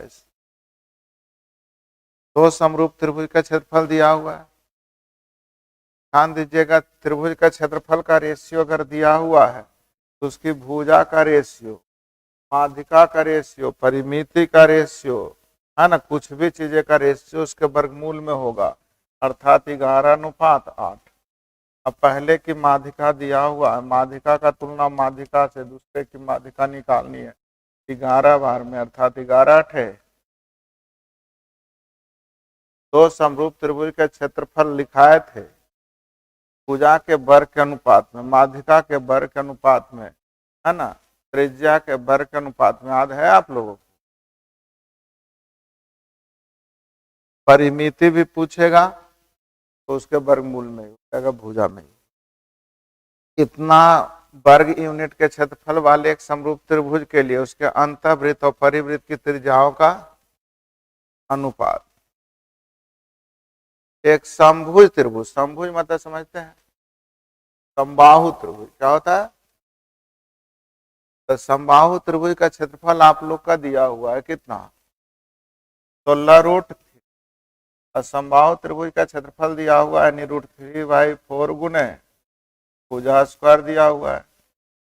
इस दो समरूप त्रिभुज का क्षेत्रफल दिया हुआ है। ध्यान दीजिएगा, त्रिभुज का क्षेत्रफल का रेशियो अगर दिया हुआ है तो उसकी भुजा का रेशियो, माध्यिका का रेशियो, परिमिति का रेशियो, है ना, कुछ भी चीजें का रेशियो उसके वर्गमूल में होगा, अर्थात 11:8। अब पहले की माध्यिका दिया हुआ है, माध्यिका का तुलना माध्यिका से दूसरे की माध्यिका निकालनी है 11 बार में, अर्थात 11 है। दो समरूप त्रिभुज के क्षेत्रफल लिखाए थे भुजा के वर्ग के अनुपात में, माध्यिका के वर्ग के अनुपात में, है ना, त्रिज्या के वर्ग के अनुपात में। याद है आप लोगों को? परिमिति भी पूछेगा तो उसके वर्गमूल में हो भुजा में। इतना वर्ग यूनिट के क्षेत्रफल वाले एक समरूप त्रिभुज के लिए उसके अंतःवृत्त और परिवृत्त की त्रिज्याओं का अनुपात। एक समभुज त्रिभुज, समभुज मतलब समझते हैं, समबाहु त्रिभुज क्या होता है? तो समबाहु त्रिभुज का क्षेत्रफल आप लोग का दिया हुआ है कितना? 16√3। और समबाहु त्रिभुज का क्षेत्रफल दिया हुआ है √3/4 गुने भुजा स्क्वायर दिया हुआ है,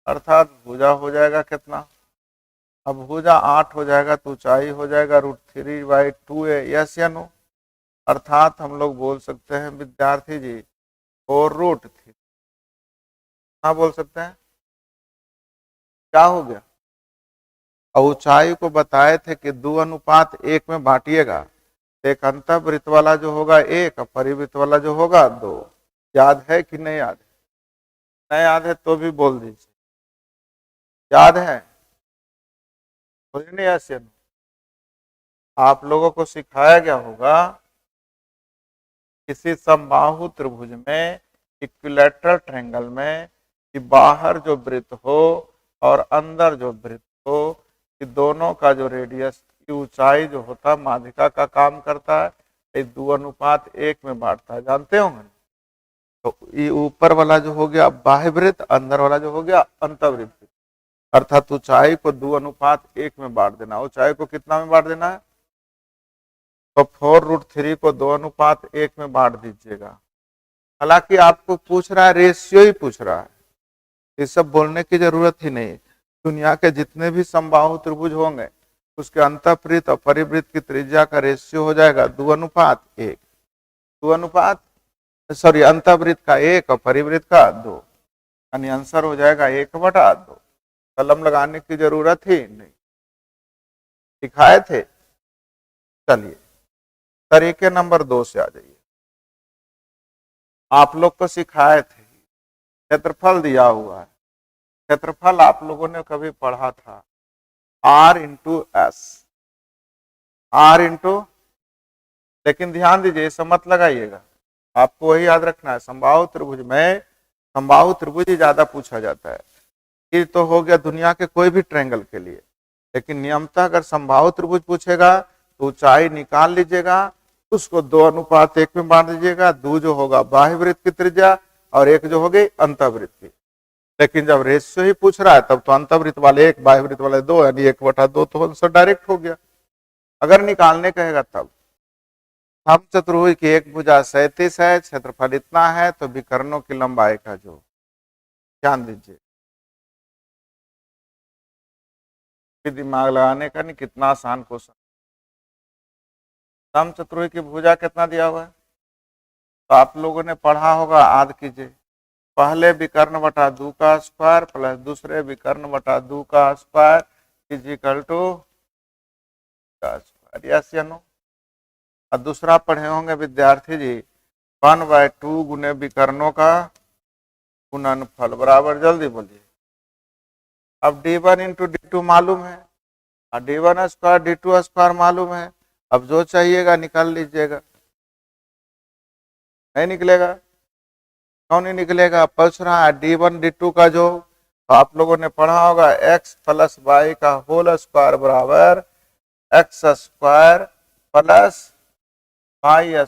अर्थात भुजा हो जाएगा कितना? अब भुजा 8 हो जाएगा तो ऊंचाई हो जाएगा √3/2a। यस या नो? अर्थात हम लोग बोल सकते हैं विद्यार्थी जी 4√3। हाँ बोल सकते हैं। क्या हो गया? और ऊंचाई को बताए थे कि 2:1 में बांटिएगा, एक अंतःवृत्त वाला जो होगा 1 और परिवृत्त वाला जो होगा 2। याद है कि नहीं याद है? नहीं याद है तो भी बोल दीजिए। याद है? नहीं? ऐसे आप लोगों को सिखाया गया होगा किसी समबाहु त्रिभुज में, इक्विलैटरल ट्रायंगल में, कि बाहर जो वृत्त हो और अंदर जो वृत्त हो, कि दोनों का जो रेडियस की ऊंचाई जो होता है माध्यिका का काम करता है, 2:1 में बांटता है। जानते होंगे? तो ये ऊपर वाला जो हो गया बाह्य वृत्त, अंदर वाला जो हो गया अंतःवृत्त, अर्थात ऊंचाई को 2:1 में बांट देना। ऊंचाई को कितना में बांट देना है? तो 4√3 को 2:1 में बांट दीजिएगा। हालांकि आपको पूछ रहा है, रेशियो ही पूछ रहा है, ये सब बोलने की जरूरत ही नहीं। दुनिया के जितने भी समबाहु त्रिभुज होंगे उसके अंतःवृत्त और परिवृत्त की त्रिज्या का रेशियो हो जाएगा 2:1। अंतःवृत्त का 1 और परिवृत्त का 2, यानी आंसर हो जाएगा 1/2। कलम लगाने की जरूरत ही नहीं। सिखाए थे। चलिए तरीके नंबर 2 से आ जाइए। आप लोग को सिखाए थे, क्षेत्रफल दिया हुआ है। क्षेत्रफल आप लोगों ने कभी पढ़ा था R×S, लेकिन ध्यान दीजिए, ऐसा मत लगाइएगा, आपको वही याद रखना है। समबाहु त्रिभुज में समबाहु त्रिभुज ही ज्यादा पूछा जाता है। ये तो हो गया दुनिया के कोई भी ट्रायंगल के लिए, लेकिन नियमतः अगर समबाहु त्रिभुज पूछेगा तो ऊंचाई निकाल लीजिएगा, उसको 2:1 में बांट दीजिएगा। 2 जो होगा बाह्य वृत्त की त्रिज्या और 1 जो हो गई अंतःवृत्त की। लेकिन जब रेशियो ही पूछ रहा है तब तो अंतःवृत्त वाले 1 बाह्य वृत्त वाले 2, यानी 1/2 तो आंसर डायरेक्ट हो गया। अगर निकालने कहेगा तब समचतुर्भुज की एक भुजा 37 है, क्षेत्रफल इतना है, तो विकर्णों की लंबाई का जो, ध्यान दीजिए, दिमाग लगाने का नहीं, कितना आसान क्वेश्चन। समचतुर्भुज की भुजा कितना दिया हुआ है तो आप लोगों ने पढ़ा होगा, याद कीजिए। पहले विकर्ण बटा 2 का स्क्वायर प्लस दूसरे विकर्ण बटा 2 का square is equal to square. Yes या नो? और दूसरा पढ़े होंगे विद्यार्थी जी 1/2 गुने विकर्णों का गुणनफल बराबर, जल्दी बोलिए। अब d1 × d2 मालूम है और d1² d2² मालूम है। अब जो चाहिएगा निकाल लीजिएगा। नहीं निकलेगा? क्यों नहीं निकलेगा? पूछ रहा है d1 d2 का जो आप लोगों ने पढ़ा होगा x + y का होल स्क्वायर बराबर x² + y²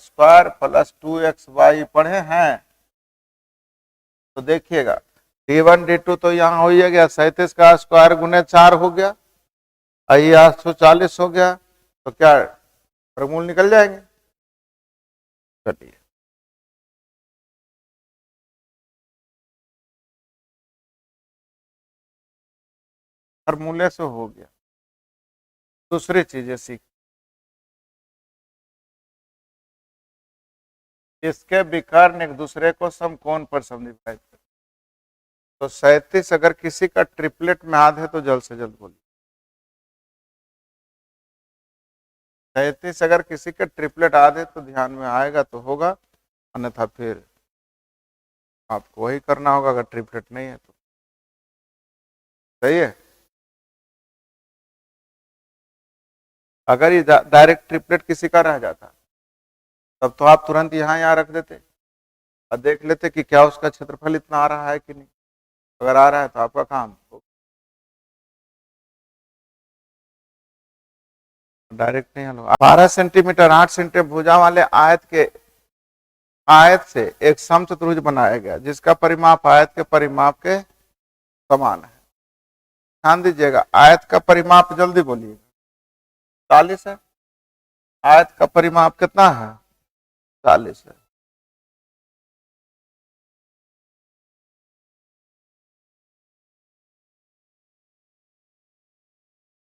+ 2xy पढ़े हैं। तो देखिएगा d1 d2 तो यहाँ हो ही गया, 37 का स्क्वायर गुने 4 हो गया, 840 हो गया। तो क्या वर्गमूल निकल जाएंगे। चलिए, फॉर्मूले से हो गया। दूसरी चीजें सीख, इसके विकर्ण एक दूसरे को समकोण पर समद्विभाजित कर। तो 37 अगर किसी का ट्रिपलेट में याद है तो जल्द से जल्द बोलिए। 37 अगर किसी के ट्रिपलेट याद है तो ध्यान में आएगा तो होगा, अन्यथा फिर आपको वही करना होगा अगर ट्रिपलेट नहीं है तो। सही है। अगर ये डायरेक्ट ट्रिपलेट किसी का रह जाता तब तो आप तुरंत यहाँ रख देते और देख लेते कि क्या उसका क्षेत्रफल इतना आ रहा है कि नहीं। अगर आ रहा है तो आपका काम डायरेक्ट नहीं हल होगा। 12 सेंटीमीटर 8 सेंटीमीटर भुजा वाले आयत से एक समचतुर्भुज बनाया गया जिसका परिमाप आयत के परिमाप के समान है। ध्यान दीजिएगा, आयत का परिमाप जल्दी बोलिएगा 40 है। आयत का परिमाप कितना है? 40 है।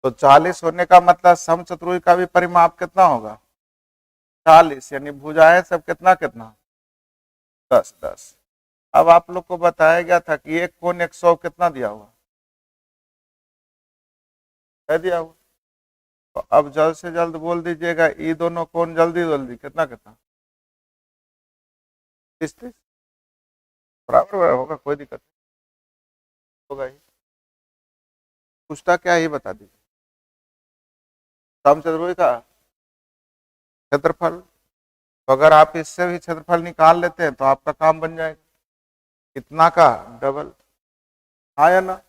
तो 40 होने का मतलब समचतुर्भुज का भी परिमाप कितना होगा? 40, यानी भुजाएं सब कितना कितना 10 10। अब आप लोग को बताया गया था कि एक कोण 100 कितना दिया हुआ है, दिया हुआ। तो अब जल्द से जल्द बोल दीजिएगा, ये दोनों कोण जल्दी जल्दी कितना कितना 30 30 बराबर होगा, कोई दिक्कत नहीं होगा। ही पूछता क्या, ही बता दीजिए। समचतुर्भुज का क्षेत्रफल, तो अगर आप इससे भी क्षेत्रफल निकाल लेते हैं तो आपका काम बन जाएगा। कितना का डबल, हाँ या ना।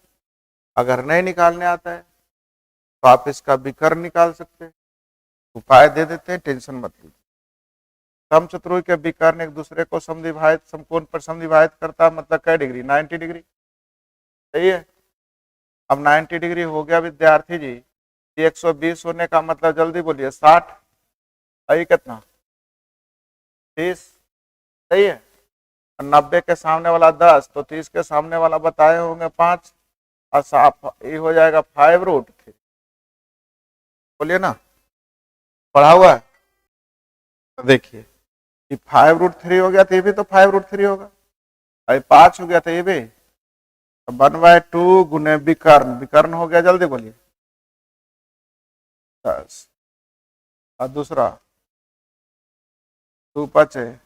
अगर नहीं निकालने आता है तो आप इसका विकर्ण निकाल सकते हैं। उपाय दे देते हैं, टेंशन मत लीजिए। समचतुर्भुज के विकर्ण एक दूसरे को समद्विभाजित समकोण पर समद्विभाजित करता है, मतलब कै डिग्री? 90 डिग्री। सही है। अब 90 डिग्री हो गया विद्यार्थी जी। 120 होने का मतलब जल्दी बोलिए 60, आई कितना 30। सही है। 90 के सामने वाला 10, तो 30 के सामने वाला बताए होंगे 5, और ये हो जाएगा 5√3। बोलिए ना, पढ़ा हुआ है। तो देखिए, ये 5√3 हो गया तो ये भी तो 5√3 होगा। अभी 5 हो गया तो ये भी 1/2 गुने विकर्ण, विकर्ण हो गया, जल्दी बोलिए 10। और दूसरा 2 5 है,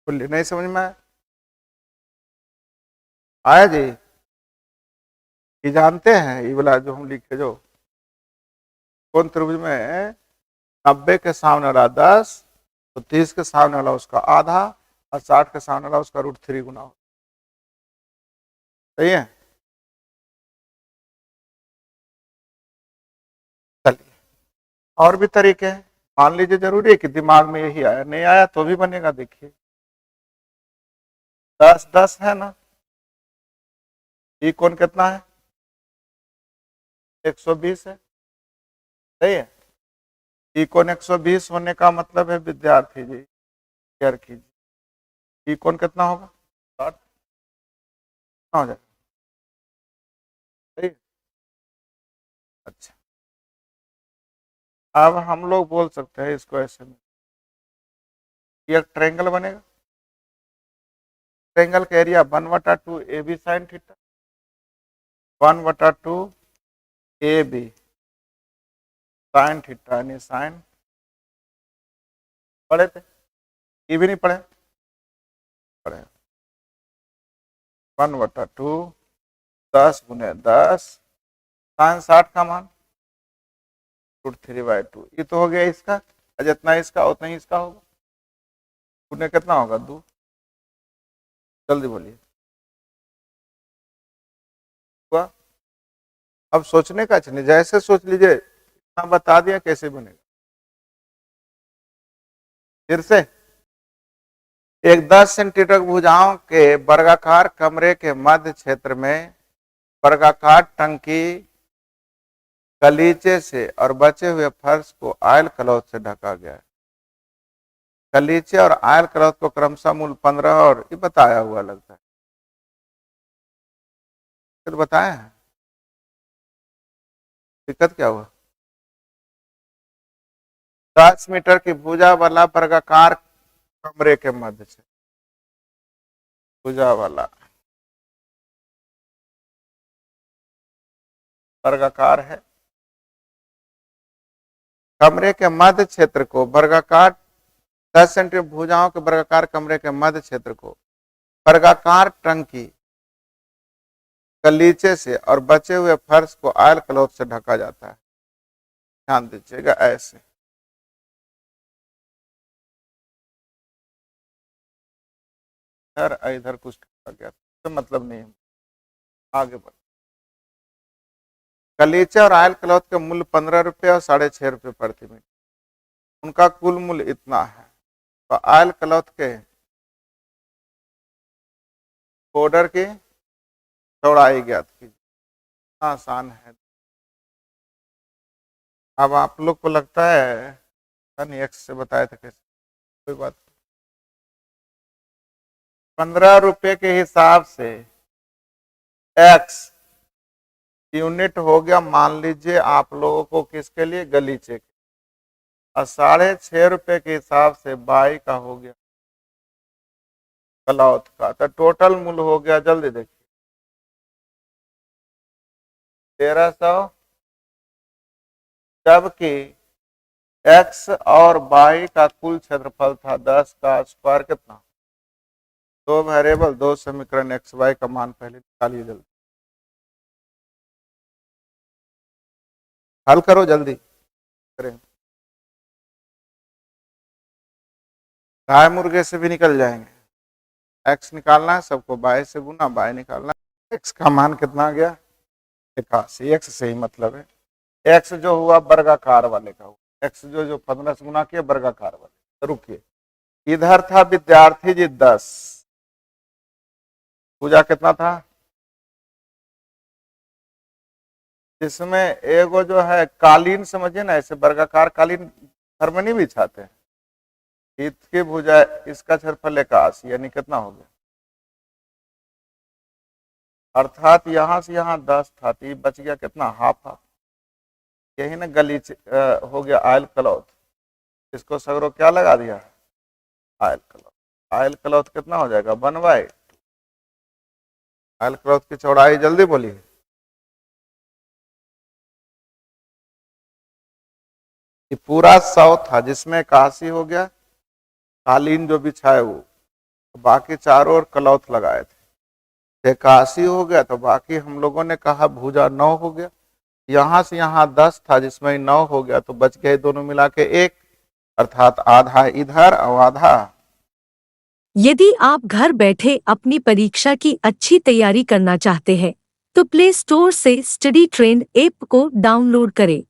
बोलिए नहीं समझ में आया जी? ये जानते हैं, ये वाला जो हम लिखे, जो कौन त्रिभुज में 90 के सामने वाला 10, तो 30 के सामने वाला उसका आधा, और 60 के सामने वाला उसका √3 गुना हो। सही है। चलिए, और भी तरीके हैं। मान लीजिए जरूरी है कि दिमाग में यही आया, नहीं आया तो भी बनेगा। देखिए 10 10 है ना, ये कौन कितना है? 120 है। सही है। ई कोण 120 होने का मतलब है विद्यार्थी जी, शेयर कीजिए, ई कोण कितना होगा? 60 हो जाएगा। सही है? अच्छा, अब हम लोग बोल सकते हैं इसको ऐसे में, ये ट्रायंगल बनेगा। ट्रायंगल का area 1/2 AB sin theta, 1/2 AB sin theta, यानी साइन, पढ़े थे? ये भी नहीं पढ़े? पढ़े। 1/2 10 गुने 10 साइन 60 का मान √3/2। ये तो हो गया इसका, जितना इसका उतना ही इसका होगा। गुने कितना होगा? 2। जल्दी बोलिए। हुआ? अब सोचने का चाहिए, जैसे सोच लीजिए, इतना बता दिया कैसे बनेगा। फिर से एक 10 सेंटीमीटर भुजाओं के वर्गाकार कमरे के मध्य क्षेत्र में वर्गाकार टंकी गलीचे से और बचे हुए फर्श को आयल क्लॉथ से ढका गया है। गलीचे और आयल क्लॉथ को क्रमशः मूल्य 15 और ये बताया हुआ लगता है, तो बताया है। दिक्कत क्या हुआ? 10 मीटर की भुजा वाला वर्गाकार कमरे के मध्य से, भुजा वाला वर्गाकार है, कमरे के मध्य क्षेत्र को वर्गाकार 10 सेंटीमीटर भुजाओं के वर्गाकार कमरे के मध्य क्षेत्र को वर्गाकार टंकी गलीचे से और बचे हुए फर्श को आयल क्लॉथ से ढका जाता है। ध्यान दीजिएगा ऐसे। इधर कुछ ढका गया तो मतलब नहीं है, आगे बढ़। गलीचे और आयल क्लॉथ के मूल्य 15 रुपये और 6.5 रुपये प्रति मीटर, उनका कुल मूल्य इतना है। तो आयल क्लॉथ के बॉर्डर की चौड़ाई ज्ञात कीजिए। आसान है। अब आप लोग को लगता है नहीं एक्स से बताया था कैसे, कोई बात। 15 रुपये के हिसाब से एक्स यूनिट हो गया, मान लीजिए आप लोगों को किसके लिए, गलीचे के, और 6.5 रुपये के हिसाब से बाई का हो गया क्लॉथ का, तो टोटल मूल्य हो गया, जल्दी देखिए, 1300, जबकि एक्स और बाई का कुल क्षेत्रफल था 10 का स्क्वायर कितना, 2 वेरिएबल 2 समीकरण, एक्स वाई का मान पहले निकालिए, जल्दी हल करो, जल्दी करें, गाय मुर्गे से भी निकल जाएंगे। एक्स निकालना है सबको, बाई से गुना, बाई निकालना है, एक्स का मान कितना आ गया 81, एक्स से ही मतलब है, एक्स जो हुआ वर्गाकार वाले का हुआ, एक्स जो 15 से गुना किया वर्गाकार वाले। तो रुकिए, इधर था विद्यार्थी जी 10, पूजा कितना था, इसमें एगो जो है कालीन, समझिए ना, ऐसे वर्गाकार कालीन घर में नहीं बिछाते हैं, इसकी भुजा, इसका क्षेत्रफल 81, यानी कितना हो गया, अर्थात यहां से यहां 10 था, तो बच गया कितना, हाफ। यही ना गलीचे हो गया आयल क्लॉथ, इसको सगरो क्या लगा दिया, आयल क्लॉथ। आयल क्लॉथ कितना हो जाएगा 1/2। आयल क्लॉथ की चौड़ाई जल्दी बोलिए, ये पूरा 100 था, जिसमें 81 हो गया कालीन जो बिछाए वो, बाकी चारों ओर क्लॉथ लगाए थे, 81 हो गया, तो बाकी हम लोगों ने कहा भुजा 9 हो गया, यहां से यहां 10 था जिसमें 9 हो गया, तो बच गए दोनों मिला के 1, अर्थात आधा इधर और आधा। यदि आप घर बैठे अपनी परीक्षा की अच्छी तैयारी करना चाहते हैं तो प्ले स्टोर से स्टडी ट्रेंड ऐप को डाउनलोड करें।